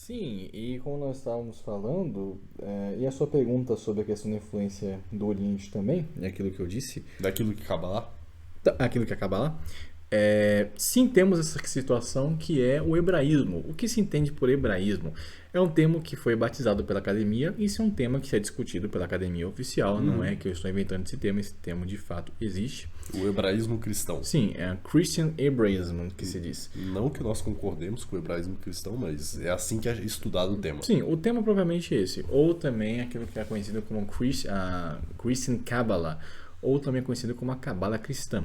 Sim, e como nós estávamos falando, e a sua pergunta sobre a questão da influência do Oriente também, é aquilo que eu disse, Daquilo que acaba lá? aquilo que acaba lá, sim temos essa situação que é o hebraísmo. O que se entende por hebraísmo? É um termo que foi batizado pela academia e isso é um tema que é discutido pela academia oficial, não é que eu estou inventando esse termo de fato existe. O hebraísmo cristão. Sim, é Christian Hebraism que se diz. Não que nós concordemos com o hebraísmo cristão, mas é assim que é estudado o tema. Sim, o tema propriamente é esse. Ou também aquilo que é conhecido como Christian Kabbalah, ou também conhecido como a Cabala cristã.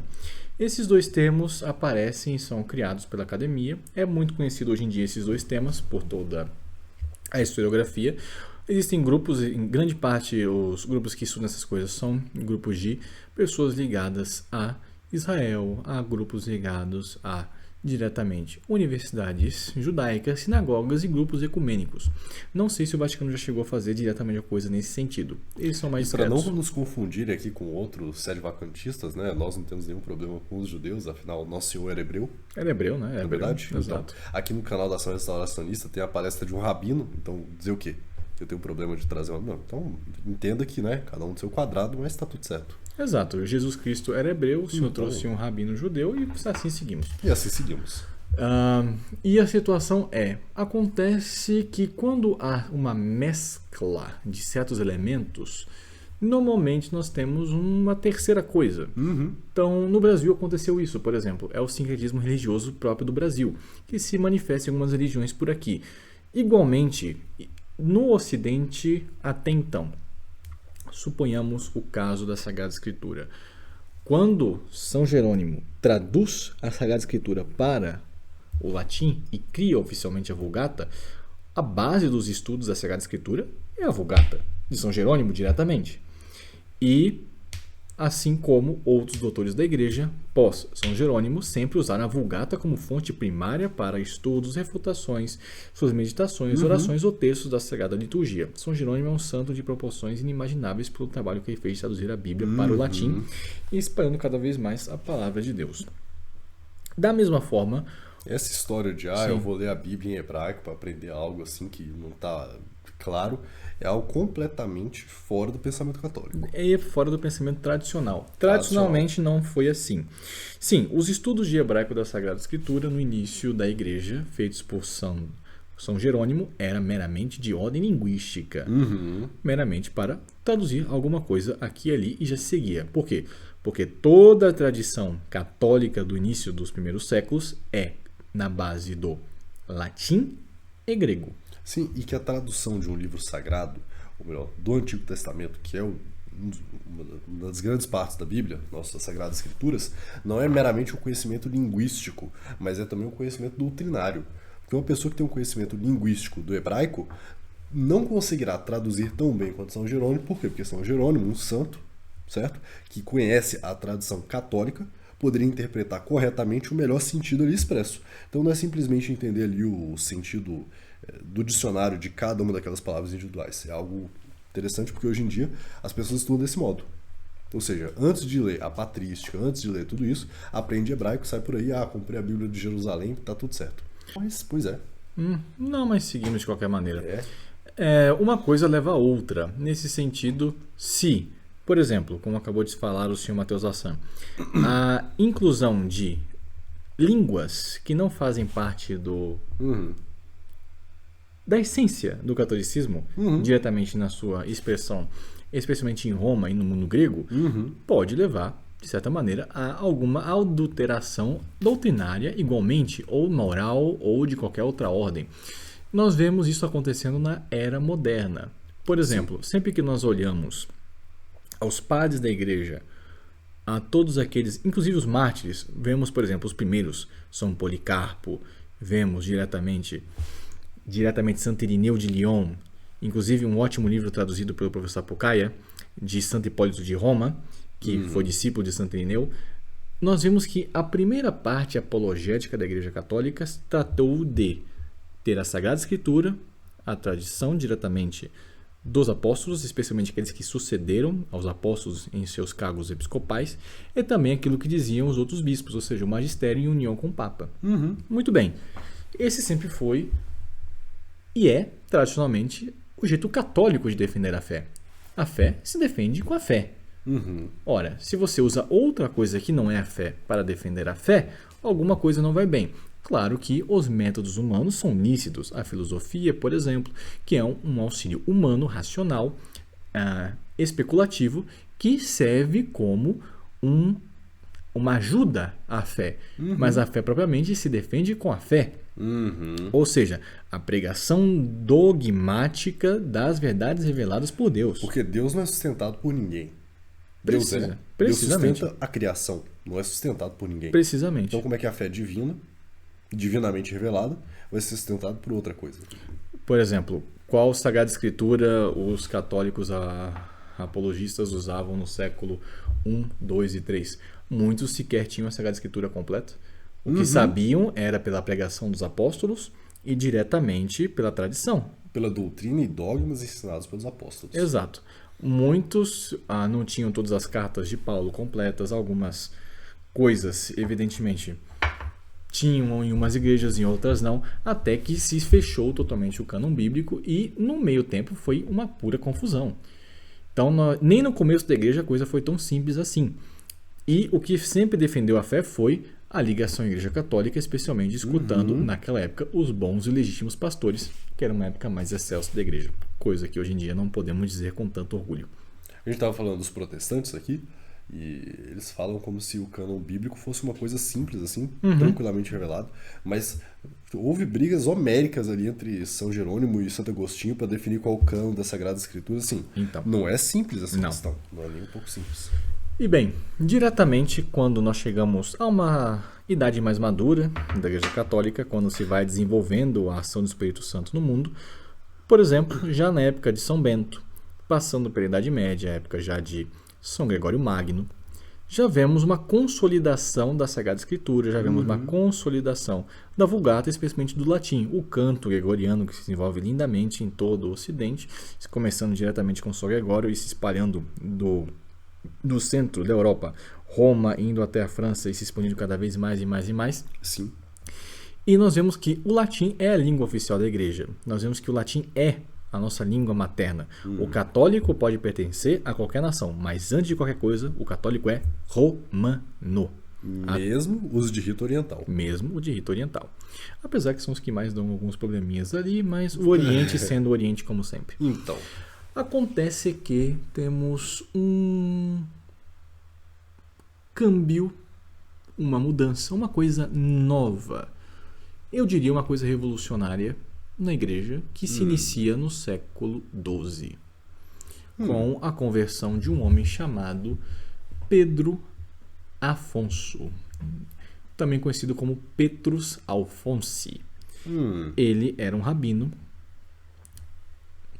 Esses dois termos aparecem e são criados pela academia. É muito conhecido hoje em dia esses dois temas por toda a historiografia. Existem grupos, em grande parte os grupos que estudam essas coisas são grupos de pessoas ligadas a Israel, a grupos ligados a diretamente universidades judaicas, sinagogas e grupos ecumênicos. Não sei se o Vaticano já chegou a fazer diretamente a coisa nesse sentido. Eles são mais E para não discretos. nos confundir aqui com outros sede-vacantistas, né? Nós não temos nenhum problema com os judeus, afinal, nosso Senhor era hebreu, Era hebreu, né? não É é hebreu. verdade? Então, Exato. aqui no canal da Ação Restauracionista tem a palestra de um rabino, então dizer o quê? Que eu tenho problema de trazer uma... Não, então entenda que, né? Cada um do seu quadrado, mas tá tudo certo. Exato. Jesus Cristo era hebreu, o Senhor Então, trouxe um rabino judeu e assim seguimos. e assim seguimos. E a situação acontece que quando há uma mescla de certos elementos, normalmente nós temos uma terceira coisa. Então, no Brasil aconteceu isso, por exemplo, é o sincretismo religioso próprio do Brasil, que se manifesta em algumas religiões por aqui. Igualmente, no Ocidente até então, suponhamos o caso da Sagrada Escritura. Quando São Jerônimo traduz a Sagrada Escritura para o latim e cria oficialmente a Vulgata, a base dos estudos da Sagrada Escritura é a Vulgata, de São Jerônimo diretamente. E, assim como outros doutores da Igreja, pós São Jerônimo, sempre usaram a Vulgata como fonte primária para estudos, refutações, suas meditações, orações ou textos da Sagrada Liturgia. São Jerônimo é um santo de proporções inimagináveis pelo trabalho que ele fez de traduzir a Bíblia para o latim e espalhando cada vez mais a palavra de Deus. Da mesma forma, Essa história de, eu vou ler a Bíblia em hebraico para aprender algo assim que não tá claro, é algo completamente fora do pensamento católico. é fora do pensamento tradicional. Tradicionalmente não foi assim. Sim, os estudos de hebraico da Sagrada Escritura no início da igreja, feitos por São Jerônimo, era meramente de ordem linguística. Meramente para traduzir alguma coisa aqui e ali e já se seguia. Por quê? Porque toda a tradição católica do início dos primeiros séculos é na base do latim e grego. Sim, e que a tradução de um livro sagrado, ou melhor, do Antigo Testamento, que é uma das grandes partes da Bíblia, nossas Sagradas Escrituras, não é meramente um conhecimento linguístico, mas é também um conhecimento doutrinário. Porque uma pessoa que tem um conhecimento linguístico do hebraico não conseguirá traduzir tão bem quanto São Jerônimo. Por quê? Porque São Jerônimo, um santo, certo? Que conhece a tradição católica, poderia interpretar corretamente o melhor sentido ali expresso. Então não é simplesmente entender ali o sentido do dicionário de cada uma daquelas palavras individuais. É algo interessante porque hoje em dia as pessoas estudam desse modo. Ou seja, antes de ler a patrística, antes de ler tudo isso, aprende hebraico, sai por aí, comprei a Bíblia de Jerusalém, tá tudo certo. Mas, pois é. Não, mas seguimos de qualquer maneira. É. Uma coisa leva a outra. Nesse sentido, se, por exemplo, como acabou de falar o senhor Matheus Assan, a inclusão de línguas que não fazem parte da essência do catolicismo, diretamente na sua expressão, especialmente em Roma e no mundo grego, pode levar, de certa maneira, a alguma adulteração doutrinária, igualmente, ou moral, ou de qualquer outra ordem. Nós vemos isso acontecendo na era moderna. Por exemplo, sempre que nós olhamos aos padres da igreja, a todos aqueles, inclusive os mártires, vemos, por exemplo, os primeiros, São Policarpo, vemos diretamente Santo Irineu de Lyon, inclusive um ótimo livro traduzido pelo professor Apucaia, de Santo Hipólito de Roma, que foi discípulo de Santo Irineu. Nós vimos que a primeira parte apologética da Igreja Católica tratou de ter a Sagrada Escritura, a tradição diretamente dos apóstolos, especialmente aqueles que sucederam aos apóstolos em seus cargos episcopais, e também aquilo que diziam os outros bispos, ou seja, o magistério em união com o Papa. Muito bem. Esse sempre foi E é, tradicionalmente, o jeito católico de defender a fé. A fé se defende com a fé. Ora, se você usa outra coisa que não é a fé para defender a fé, alguma coisa não vai bem. Claro que os métodos humanos são lícitos. A filosofia, por exemplo, que é um auxílio humano, racional, especulativo, que serve como uma ajuda à fé. Mas a fé propriamente se defende com a fé. Ou seja, a pregação dogmática das verdades reveladas por Deus. Porque Deus não é sustentado por ninguém. Deus sustenta a criação, não é sustentado por ninguém. Precisamente. Então como é que a fé divina, divinamente revelada, vai ser sustentada por outra coisa? Por exemplo, qual Sagrada Escritura os católicos apologistas usavam no século I, II e III? Muitos sequer tinham a Sagrada Escritura completa. O que sabiam era pela pregação dos apóstolos e diretamente pela tradição. Pela doutrina e dogmas ensinados pelos apóstolos. Exato. Muitos não tinham todas as cartas de Paulo completas, algumas coisas, evidentemente, tinham em umas igrejas, em outras não, até que se fechou totalmente o cânon bíblico e, no meio tempo, foi uma pura confusão. Então, nem no começo da igreja a coisa foi tão simples assim. E o que sempre defendeu a fé foi a ligação à Igreja Católica, especialmente escutando, naquela época, os bons e legítimos pastores, que era uma época mais excelsa da igreja, coisa que hoje em dia não podemos dizer com tanto orgulho. A gente estava falando dos protestantes aqui, e eles falam como se o cânon bíblico fosse uma coisa simples, assim, tranquilamente revelado, mas houve brigas homéricas ali entre São Jerônimo e Santo Agostinho para definir qual o cânon da Sagrada Escritura, assim. Então, não é simples essa questão, não é nem um pouco simples. E bem, diretamente quando nós chegamos a uma idade mais madura da Igreja Católica, quando se vai desenvolvendo a ação do Espírito Santo no mundo, por exemplo, já na época de São Bento, passando pela Idade Média, a época já de São Gregório Magno, já vemos uma consolidação da Sagrada Escritura, já vemos uma consolidação da Vulgata, especialmente do latim, o canto gregoriano que se desenvolve lindamente em todo o Ocidente, começando diretamente com São Gregório e se espalhando do centro da Europa, Roma, indo até a França e se expandindo cada vez mais e mais e mais. Sim. E nós vemos que o latim é a língua oficial da igreja. Nós vemos que o latim é a nossa língua materna. O católico pode pertencer a qualquer nação, mas antes de qualquer coisa, o católico é romano. Mesmo os de rito oriental. Mesmo o de rito oriental. Apesar que são os que mais dão alguns probleminhas ali, mas o Oriente sendo o Oriente como sempre. Então, acontece que temos um câmbio, uma mudança, uma coisa nova. Eu diria uma coisa revolucionária na igreja que se inicia no século XII, com a conversão de um homem chamado Pedro Afonso, também conhecido como Petrus Alfonsi. Ele era um rabino,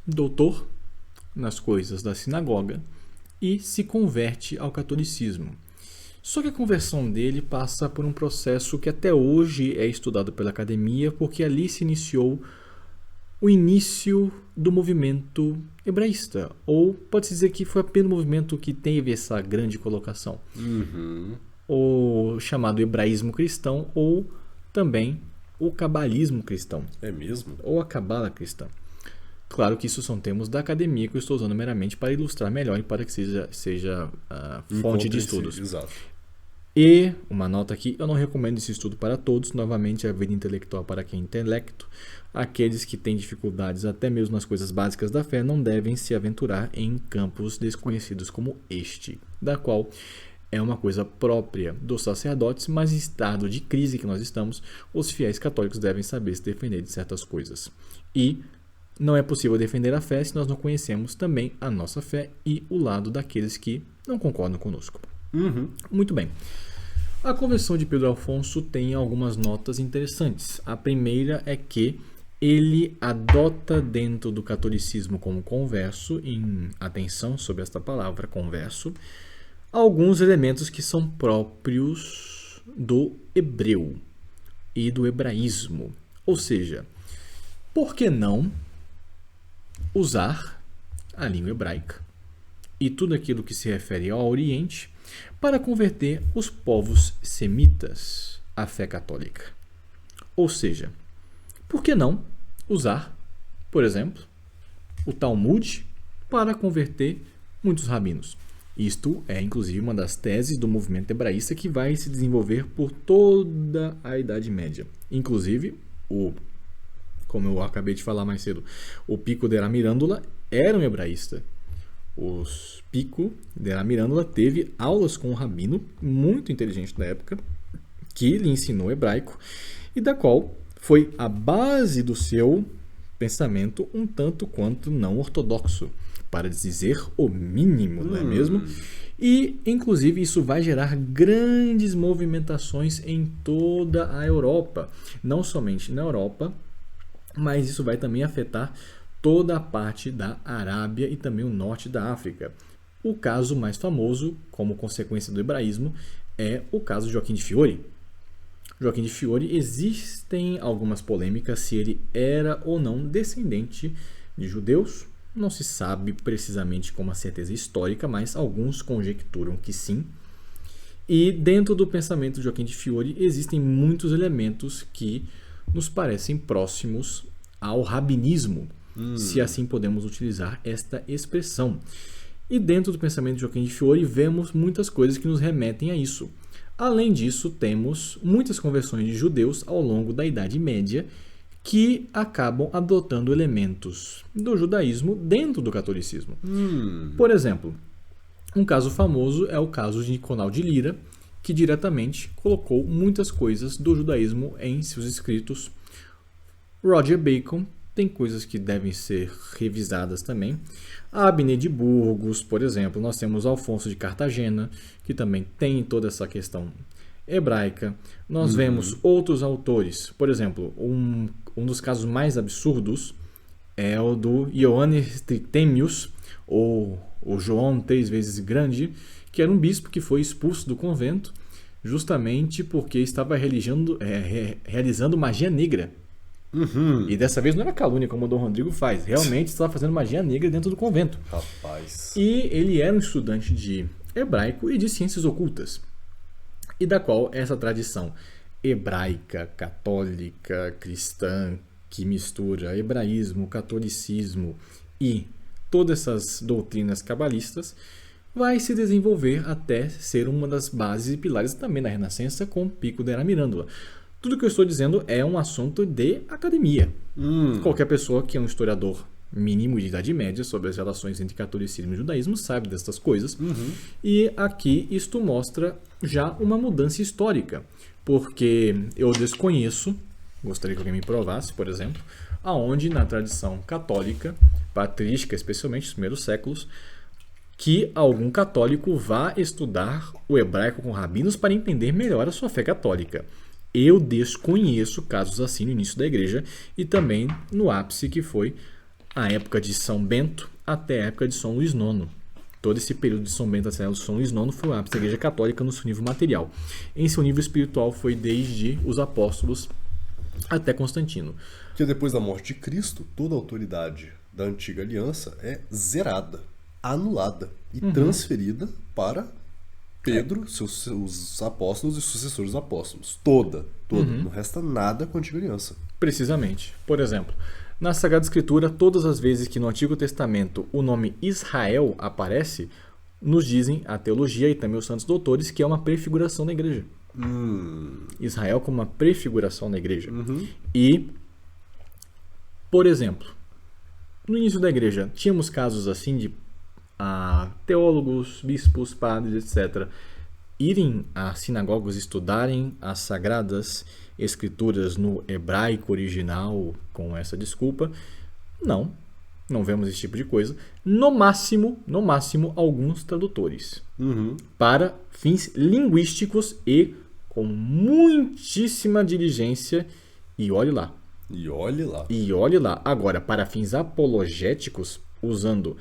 doutor nas coisas da sinagoga e se converte ao catolicismo. Só que a conversão dele passa por um processo que até hoje é estudado pela academia, porque ali se iniciou o início do movimento hebraísta, ou pode-se dizer que foi apenas o movimento que teve essa grande colocação. O chamado hebraísmo cristão, ou também o cabalismo cristão. É mesmo? Ou a cabala cristã. Claro que isso são termos da academia que eu estou usando meramente para ilustrar melhor e para que seja a fonte de estudos. Exato. E, uma nota aqui, eu não recomendo esse estudo para todos, novamente a vida intelectual para quem é intelecto. Aqueles que têm dificuldades até mesmo nas coisas básicas da fé não devem se aventurar em campos desconhecidos como este, da qual é uma coisa própria dos sacerdotes, mas em estado de crise que nós estamos, os fiéis católicos devem saber se defender de certas coisas. E não é possível defender a fé se nós não conhecemos também a nossa fé e o lado daqueles que não concordam conosco. Muito bem. A conversão de Pedro Afonso tem algumas notas interessantes. A primeira é que ele adota dentro do catolicismo como converso, em atenção sobre esta palavra, converso, alguns elementos que são próprios do hebreu e do hebraísmo. Ou seja, por que não usar a língua hebraica e tudo aquilo que se refere ao Oriente para converter os povos semitas à fé católica? Ou seja, por que não usar por exemplo, o Talmud para converter muitos rabinos. Isto é, inclusive, uma das teses do movimento hebraísta que vai se desenvolver por toda a Idade Média. Inclusive, como eu acabei de falar mais cedo, o Pico della Mirandola era um hebraísta. O Pico della Mirandola teve aulas com um rabino muito inteligente da época, que lhe ensinou hebraico e da qual foi a base do seu pensamento um tanto quanto não ortodoxo, para dizer o mínimo, não é mesmo? E, inclusive, isso vai gerar grandes movimentações em toda a Europa. Não somente na Europa, mas isso vai também afetar toda a parte da Arábia e também o norte da África. O caso mais famoso, como consequência do hebraísmo, é o caso de Joaquim de Fiori. Joaquim de Fiori, existem algumas polêmicas se ele era ou não descendente de judeus. Não se sabe precisamente com uma certeza histórica, mas alguns conjecturam que sim. E dentro do pensamento de Joaquim de Fiori existem muitos elementos que nos parecem próximos ao rabinismo, se assim podemos utilizar esta expressão. E dentro do pensamento de Joaquim de Fiori vemos muitas coisas que nos remetem a isso. Além disso, temos muitas conversões de judeus ao longo da Idade Média que acabam adotando elementos do judaísmo dentro do catolicismo. Por exemplo, um caso famoso é o caso de Nicolau de Lira, que diretamente colocou muitas coisas do judaísmo em seus escritos. Roger Bacon tem coisas que devem ser revisadas também. A Abney de Burgos, por exemplo, nós temos Alfonso de Cartagena, que também tem toda essa questão hebraica. Nós vemos outros autores, por exemplo, um dos casos mais absurdos é o do Ioannis Tritemius, ou o João 3 vezes grande, que era um bispo que foi expulso do convento justamente porque estava realizando magia negra. E dessa vez não era calúnia como o Dom Rodrigo faz, realmente estava fazendo magia negra dentro do convento. Rapaz. E ele era um estudante de hebraico e de ciências ocultas, e da qual essa tradição hebraica, católica, cristã, que mistura hebraísmo, catolicismo e todas essas doutrinas cabalistas, vai se desenvolver até ser uma das bases e pilares também da Renascença com Pico della Mirandola. Tudo que eu estou dizendo é um assunto de academia. Qualquer pessoa que é um historiador mínimo de Idade Média sobre as relações entre catolicismo e judaísmo sabe dessas coisas. E aqui isto mostra já uma mudança histórica, porque eu desconheço, gostaria que alguém me provasse, por exemplo, aonde na tradição católica, patrística, especialmente nos primeiros séculos, que algum católico vá estudar o hebraico com rabinos para entender melhor a sua fé católica. Eu desconheço casos assim no início da igreja e também no ápice que foi a época de São Bento até a época de São Luís IX. Todo esse período de São Bento até São Luís IX foi o ápice da igreja católica no seu nível material. Em seu nível espiritual foi desde os apóstolos até Constantino. Que depois da morte de Cristo, toda a autoridade da antiga aliança é zerada, anulada e transferida para Pedro, os apóstolos e sucessores dos apóstolos. Toda. Não resta nada com a antiga aliança. Precisamente. Por exemplo, na Sagrada Escritura, todas as vezes que no Antigo Testamento o nome Israel aparece, nos dizem a teologia e também os santos doutores que é uma prefiguração da igreja. Israel como uma prefiguração da igreja. E, por exemplo, no início da igreja, tínhamos casos assim de teólogos, bispos, padres, etc., irem a sinagogas estudarem as sagradas escrituras no hebraico original com essa desculpa. Não vemos esse tipo de coisa. No máximo, alguns tradutores para fins linguísticos e com muitíssima diligência. E olhe lá. Agora, para fins apologéticos, usando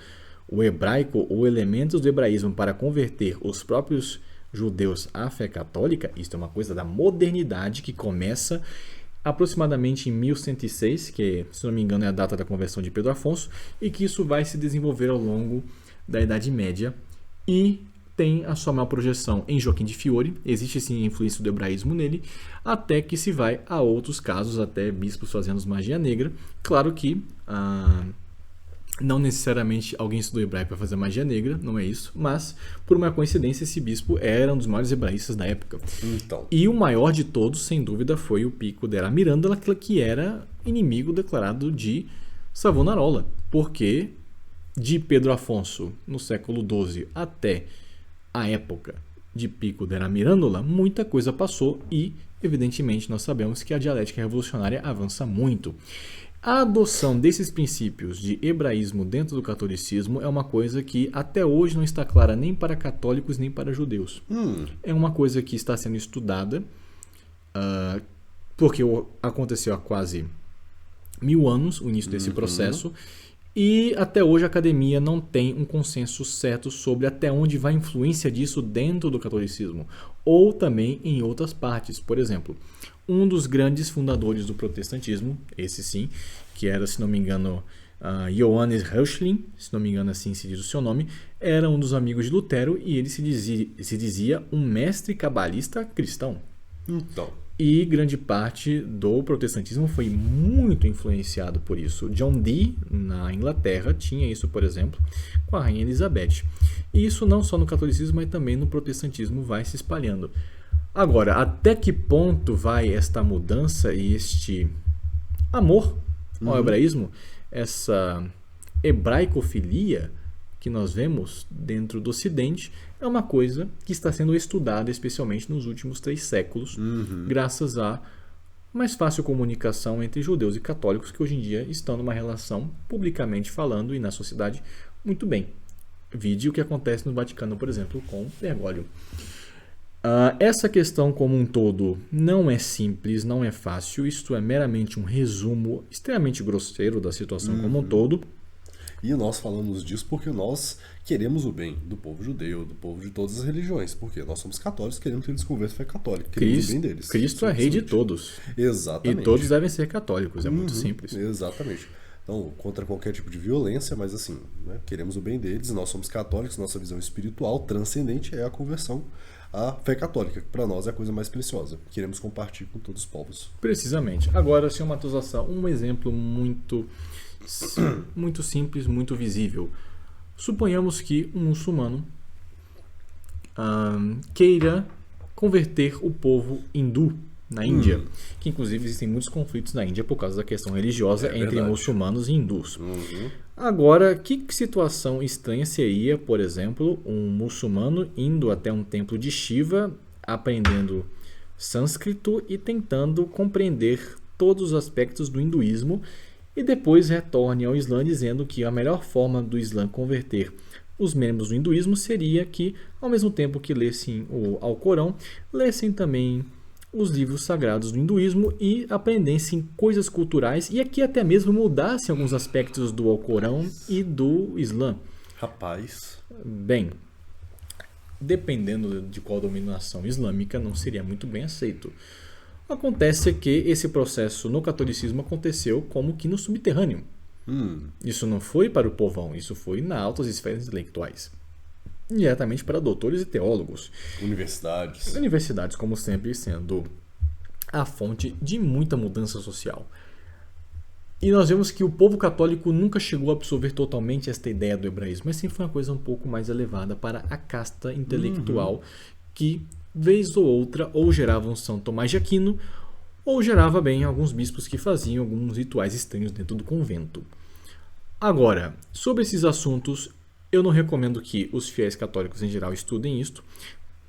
o hebraico ou elementos do hebraísmo para converter os próprios judeus à fé católica, isso é uma coisa da modernidade que começa aproximadamente em 1106, que, se não me engano, é a data da conversão de Pedro Afonso, e que isso vai se desenvolver ao longo da Idade Média e tem a sua maior projeção em Joaquim de Fiore, existe sim a influência do hebraísmo nele, até que se vai a outros casos, até bispos fazendo magia negra. Claro que não necessariamente alguém estudou hebraico para fazer magia negra, não é isso, mas por uma coincidência esse bispo era um dos maiores hebraístas da época. Então. E o maior de todos, sem dúvida, foi o Pico della Mirandola, que era inimigo declarado de Savonarola, porque de Pedro Afonso, no século XII, até a época de Pico della Mirandola, muita coisa passou e, evidentemente, nós sabemos que a dialética revolucionária avança muito. A adoção desses princípios de hebraísmo dentro do catolicismo é uma coisa que até hoje não está clara nem para católicos nem para judeus. É uma coisa que está sendo estudada, porque aconteceu há quase 1000 anos o início desse processo, e até hoje a academia não tem um consenso certo sobre até onde vai a influência disso dentro do catolicismo, ou também em outras partes. Por exemplo, um dos grandes fundadores do protestantismo, esse sim, que era, se não me engano, Johannes Reuchlin, se não me engano assim se diz o seu nome, era um dos amigos de Lutero e ele se dizia um mestre cabalista cristão. Então. E grande parte do protestantismo foi muito influenciado por isso. John Dee, na Inglaterra, tinha isso, por exemplo, com a Rainha Elizabeth. E isso não só no catolicismo, mas também no protestantismo vai se espalhando. Agora, até que ponto vai esta mudança e este amor ao hebraísmo, essa hebraicofilia que nós vemos dentro do Ocidente, é uma coisa que está sendo estudada especialmente nos últimos 3 séculos, graças à mais fácil comunicação entre judeus e católicos que hoje em dia estão numa relação, publicamente falando e na sociedade, muito bem. Vide o que acontece no Vaticano, por exemplo, com Bergoglio. Essa questão como um todo não é simples, não é fácil, isto é meramente um resumo extremamente grosseiro da situação como um todo. E nós falamos disso porque nós queremos o bem do povo judeu, do povo de todas as religiões, porque nós somos católicos, queremos que eles convertam fé católica, queremos o bem deles. Cristo é rei de todos. Exatamente. E todos devem ser católicos, é muito simples. Exatamente. Então, contra qualquer tipo de violência, mas assim, né, queremos o bem deles, nós somos católicos, nossa visão espiritual transcendente é a conversão à fé católica, que para nós é a coisa mais preciosa. Queremos compartilhar com todos os povos. Precisamente. Agora, Sr. Matusalem, um exemplo muito simples, muito visível. Suponhamos que um muçulmano queira converter o povo hindu na Índia, que inclusive existem muitos conflitos na Índia por causa da questão religiosa entre verdade. muçulmanos e hindus. Agora, que situação estranha seria, por exemplo, um muçulmano indo até um templo de Shiva, aprendendo sânscrito e tentando compreender todos os aspectos do hinduísmo, e depois retorne ao Islã dizendo que a melhor forma do Islã converter os membros do hinduísmo seria que, ao mesmo tempo que lessem o Alcorão, lessem também os livros sagrados do hinduísmo e aprendessem coisas culturais e aqui até mesmo mudassem alguns aspectos do Alcorão e do Islã. Rapaz. Bem, dependendo de qual dominação islâmica, não seria muito bem aceito. Acontece que esse processo no catolicismo aconteceu como que no subterrâneo. Isso não foi para o povão, isso foi nas altas esferas intelectuais. Diretamente para doutores e teólogos. Universidades. Universidades, como sempre, sendo a fonte de muita mudança social. E nós vemos que o povo católico nunca chegou a absorver totalmente esta ideia do hebraísmo, mas sim foi uma coisa um pouco mais elevada para a casta intelectual que, vez ou outra, ou gerava um São Tomás de Aquino, ou gerava bem alguns bispos que faziam alguns rituais estranhos dentro do convento. Agora, sobre esses assuntos, eu não recomendo que os fiéis católicos em geral estudem isto.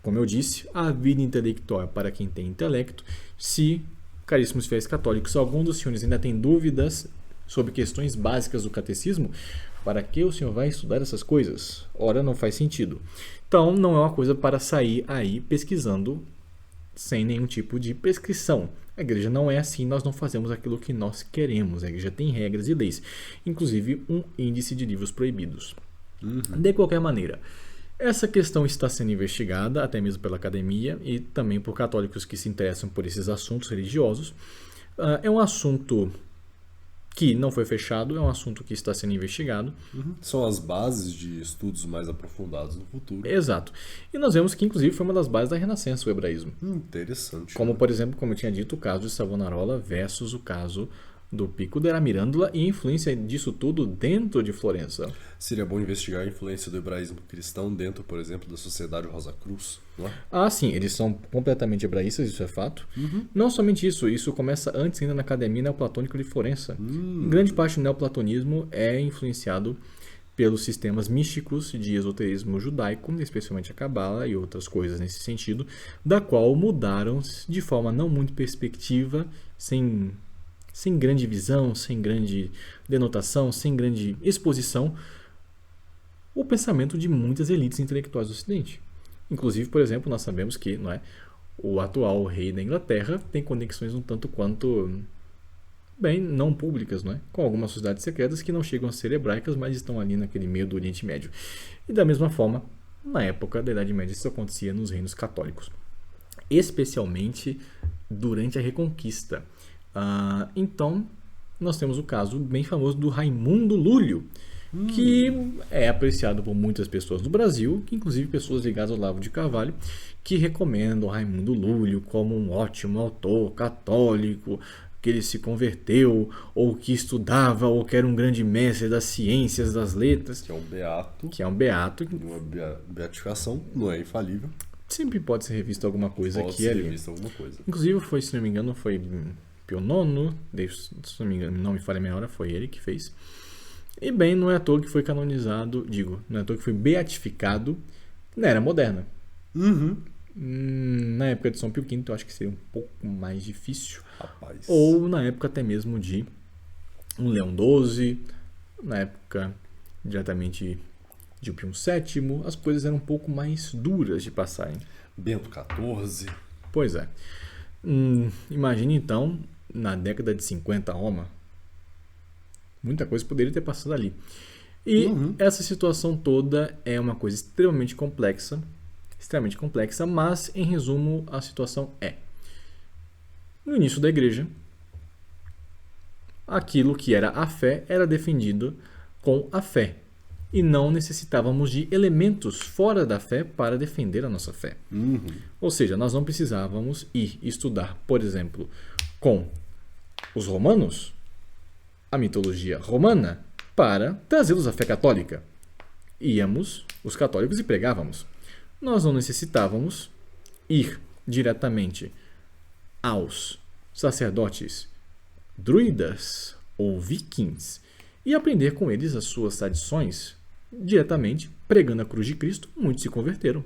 Como eu disse, a vida intelectual é para quem tem intelecto. Se, caríssimos fiéis católicos, algum dos senhores ainda tem dúvidas sobre questões básicas do catecismo, para que o senhor vai estudar essas coisas? Ora, não faz sentido. Então, não é uma coisa para sair aí pesquisando sem nenhum tipo de prescrição. A igreja não é assim, nós não fazemos aquilo que nós queremos. A igreja tem regras e leis, inclusive um índice de livros proibidos. De qualquer maneira, essa questão está sendo investigada até mesmo pela academia e também por católicos que se interessam por esses assuntos religiosos. É um assunto que não foi fechado, é um assunto que está sendo investigado. São as bases de estudos mais aprofundados no futuro. Exato. E nós vemos que, inclusive, foi uma das bases da Renascença, o hebraísmo. Interessante. Como, por exemplo, como eu tinha dito, o caso de Savonarola versus o caso do Pico della Mirandola e a influência disso tudo dentro de Florença. Seria bom investigar a influência do hebraísmo cristão dentro, por exemplo, da Sociedade Rosa Cruz, não é? Ah, sim, eles são completamente hebraístas, isso é fato. Não somente isso, isso começa antes ainda na Academia Neoplatônica de Florença. Grande parte do neoplatonismo é influenciado pelos sistemas místicos de esoterismo judaico, especialmente a Cabala e outras coisas nesse sentido, da qual mudaram de forma não muito perspectiva, sem grande visão, sem grande denotação, sem grande exposição, o pensamento de muitas elites intelectuais do Ocidente. Inclusive, por exemplo, nós sabemos que o atual rei da Inglaterra tem conexões um tanto quanto, bem, não públicas, com algumas sociedades secretas que não chegam a ser hebraicas, mas estão ali naquele meio do Oriente Médio. E da mesma forma, na época da Idade Média, isso acontecia nos reinos católicos, especialmente durante a Reconquista. Então, nós temos o caso bem famoso do Raimundo Lúlio, que é apreciado por muitas pessoas no Brasil, inclusive pessoas ligadas ao Olavo de Carvalho, que recomendam Raimundo Lúlio como um ótimo autor católico, que ele se converteu, ou que estudava, ou que era um grande mestre das ciências, das letras. Que é um beato. Que é um beato. Uma beatificação não é infalível. Sempre pode ser revista alguma coisa Pode aqui ser ali. revista alguma coisa. Inclusive, se não me engano, foi Pio IX, se não me engano, não me falha a memória, foi ele que fez. E bem, não é à toa que foi canonizado, não é à toa que foi beatificado na Era Moderna. Na época de São Pio V, eu acho que seria um pouco mais difícil. Rapaz. Ou na época até mesmo de um Leão XII, na época diretamente de Pio VII, as coisas eram um pouco mais duras de passarem. Bento XIV. Pois é. Imagine então, na década de 50, Roma. Muita coisa poderia ter passado ali. E essa situação toda é uma coisa extremamente complexa, mas, em resumo, a situação é: no início da igreja, aquilo que era a fé era defendido com a fé. E não necessitávamos de elementos fora da fé para defender a nossa fé. Ou seja, nós não precisávamos ir estudar, por exemplo, com os romanos, a mitologia romana, para trazê-los à fé católica. Íamos, os católicos, e pregávamos. Nós não necessitávamos ir diretamente aos sacerdotes druidas ou vikings e aprender com eles as suas tradições diretamente, pregando a cruz de Cristo. Muitos se converteram.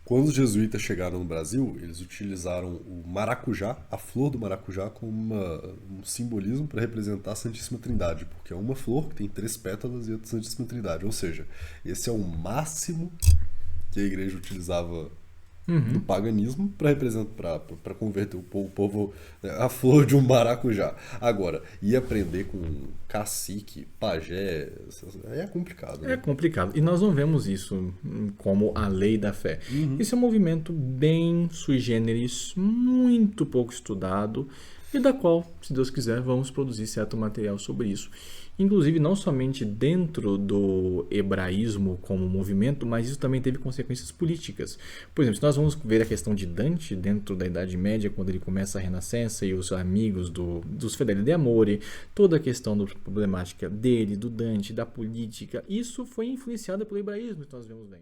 Quando os jesuítas chegaram no Brasil, eles utilizaram o maracujá, a flor do maracujá, como um simbolismo para representar a Santíssima Trindade, porque é uma flor que tem 3 pétalas e a Santíssima Trindade. Ou seja, esse é o máximo que a igreja utilizava do paganismo para representar, para converter o povo à flor de um maracujá. Agora, ir aprender com cacique, pajé, é complicado. Né? É complicado. E nós não vemos isso como a lei da fé. Isso é um movimento bem sui generis, muito pouco estudado, e da qual, se Deus quiser, vamos produzir certo material sobre isso. Inclusive, não somente dentro do hebraísmo como movimento, mas isso também teve consequências políticas. Por exemplo, se nós vamos ver a questão de Dante dentro da Idade Média, quando ele começa a Renascença e os amigos dos Fedeli de Amore, toda a questão da problemática dele, do Dante, da política, isso foi influenciado pelo hebraísmo, que nós vemos bem.